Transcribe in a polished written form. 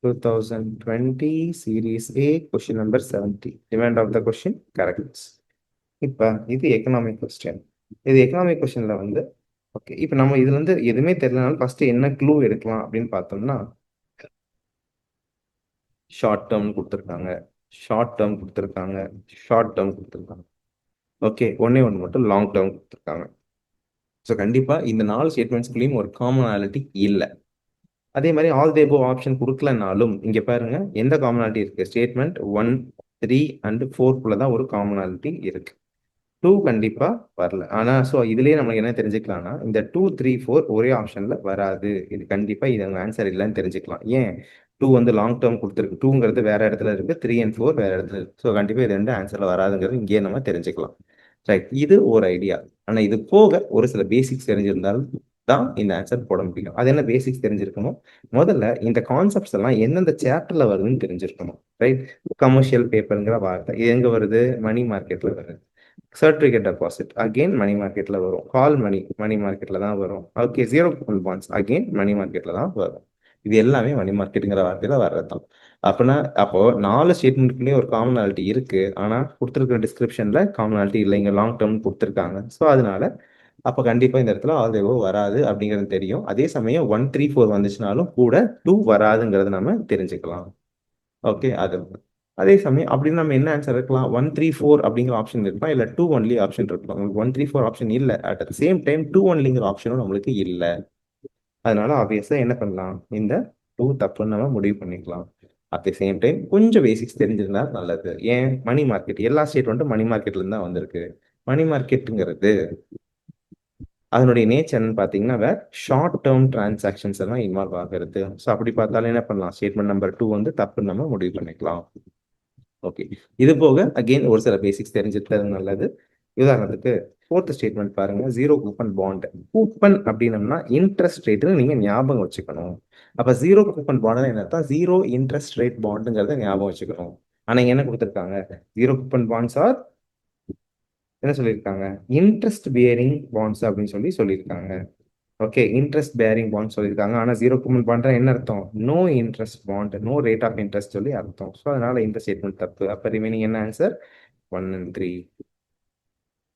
2020 series A question number 70. Demand of the question correct. இப்போ இது economic question. இது economic கொஸ்டின்ல வந்து ஓகே, இப்போ நம்ம இதுல இருந்து எதுவுமே தெரியலனாலும் ஃபர்ஸ்ட் என்ன க்ளூ எடுக்கலாம் அப்படின்னு பார்த்தோம்னா, ஷார்ட் டேர்ம் கொடுத்துருக்காங்க, ஷார்ட் டேர்ம் கொடுத்துருக்காங்க, ஷார்ட் டேர்ம் கொடுத்துருக்காங்க. ஓகே, ஒன்னே ஒன்று மட்டும் லாங் டேர்ம் கொடுத்துருக்காங்க. ஸோ கண்டிப்பாக இந்த 4 ஸ்டேட்மெண்ட்ஸ்குள்ளேயும் ஒரு காமனாலிட்டி இல்லை. அதே மாதிரி ஆல் தி அபோவ் ஆப்ஷன் கொடுக்கலனாலும் இங்கே பாருங்க எந்த காமனாலிட்டி இருக்கு. ஸ்டேட்மெண்ட் 1, 3 அண்ட் 4 தான் ஒரு காமனாலிட்டி இருக்கு. 2 கண்டிப்பா வரல. ஆனா ஸோ இதுலயே நம்ம என்ன தெரிஞ்சுக்கலாம்னா, இந்த 2, 3, 4 ஒரே ஆப்ஷன்ல வராது. இது கண்டிப்பா இது ஆன்சர் இல்லைன்னு தெரிஞ்சுக்கலாம். ஏன் 2 வந்து லாங் டேர்ம் கொடுத்துருக்கு, 2ங்கிறது வேற இடத்துல இருக்கு, 3 and 4 வேற இடத்துல இருக்கு. ஸோ கண்டிப்பா இது ரெண்டு ஆன்சர்ல வராதுங்கிறது இங்கேயே நம்ம தெரிஞ்சுக்கலாம். ரைட், இது ஒரு ஐடியா. ஆனா இது போக ஒரு சில பேசிக்ஸ் தெரிஞ்சிருந்தால் தான் இந்த ஆன்சர் போட முடியும். அது என்ன பேசிக்ஸ் தெரிஞ்சிருக்கணும்? முதல்ல இந்த கான்செப்ட்ஸ் எல்லாம் எந்தெந்த சாப்டர்ல வருதுன்னு தெரிஞ்சிருக்கணும். ரைட், கமர்ஷியல் பேப்பருங்கிற வார்த்தை எங்க வருது? மணி மார்க்கெட்ல வருது. சர்டிஃபிகேட் டெபாசிட் அகெயின் மணி மார்க்கெட்ல வரும். கால் மணி மணி மார்க்கெட்ல தான் வரும். Okay, zero coupon bonds again money மார்க்கெட்ல தான் வரும். இது எல்லாமே மணி மார்க்கெட்டுங்கிற வார்த்தையில வர்றதுதான். அப்படின்னா அப்போ 4 ஸ்டேட்மெண்ட்குள்ளேயும் ஒரு காமனாலிட்டி இருக்கு. ஆனா கொடுத்துருக்கிற டிஸ்கிரிப்ஷன்ல காமனாலிட்டி இல்லை, இங்க லாங் டேர்ம் கொடுத்துருக்காங்க. ஸோ அதனால அப்போ கண்டிப்பா இந்த இடத்துல ஆல் தேவோ வராது அப்படிங்கிறது தெரியும். அதே சமயம் 1, 3, 4 வந்துச்சுனாலும் கூட 2 வராதுங்கிறது நம்ம தெரிஞ்சுக்கலாம். ஓகே, அது அதே சமயம் அப்படின்னு நம்ம என்ன ஆன்சர் இருக்கலாம்? 1, 3, 4 அப்படிங்கிற ஆப்ஷன் இருக்கலாம், இல்லை 2 ஒன்லி ஆப்ஷன் இருக்கலாம். உங்களுக்கு 1, 3, 4 ஆப்ஷன் இல்லை, அட் த சேம் டைம் 2 ஒன்லிங்கிற ஆப்ஷனும் நம்மளுக்கு இல்லை. அதனால ஆப்வியஸா என்ன பண்ணலாம்? இந்த 2 தப்புன்னு நம்ம முடிவு பண்ணிக்கலாம். அட் த சேம் டைம் கொஞ்சம் பேசிக்ஸ் தெரிஞ்சிருந்தா நல்லது. ஏன்? மணி மார்க்கெட் எல்லா ஸ்டேட்மெண்ட்டும் மணி மார்க்கெட்ல இருந்து தான் வந்திருக்கு. மணி மார்க்கெட்டுங்கிறது அதனுடைய நேச்சர்னு பார்த்தீங்கன்னா ஷார்ட் டேர்ம் டிரான்சாக்ஷன்ஸ் எல்லாம் இன்வால்வ் ஆகிறது. ஸோ அப்படி பார்த்தாலும் என்ன பண்ணலாம்? ஸ்டேட்மெண்ட் நம்பர் 2 வந்து தப்புன்னு நம்ம முடிவு பண்ணிக்கலாம். ஓகே, இது போக அகெயின் ஒரு சில பேசிக்ஸ் தெரிஞ்சுக்கிறது நல்லது. உதாரணத்துக்கு 4th ஸ்டேட்மெண்ட் பாருங்க, ஜீரோ கூப்பன் பாண்ட். கூப்பன் அப்படின்னம்னா இன்ட்ரெஸ்ட் ரேட்னு நீங்க ஞாபகம் வச்சுக்கணும். அப்ப ஜீரோ கூப்பன் பாண்ட் என்ன அர்த்தம்? ஜீரோ இன்ட்ரெஸ்ட் ரேட் பாண்டுங்கிறத ஞாபகம் வச்சுக்கணும். ஆனா இங்க என்ன கொடுத்துருக்காங்க? ஜீரோ கூப்பன் பாண்ட்ஸ் ஆர் என்ன சொல்லியிருக்காங்க? இன்ட்ரெஸ்ட் பியரிங் பாண்ட்ஸ் அப்படின்னு சொல்லியிருக்காங்க. ஓகே, இன்ட்ரெஸ்ட் பேரிங் பாண்ட் சொல்லியிருக்காங்க. ஆனால் ஜீரோ கூப்பன் பாண்ட் என்ன அர்த்தம்? No interest bond, no rate of interest சொல்லி அர்த்தம். ஸோ அதனால இந்த ஸ்டேட்மெண்ட் தப்பு. அப்போ ரிமைனிங் என்ன ஆன்சர்? 1 and 3.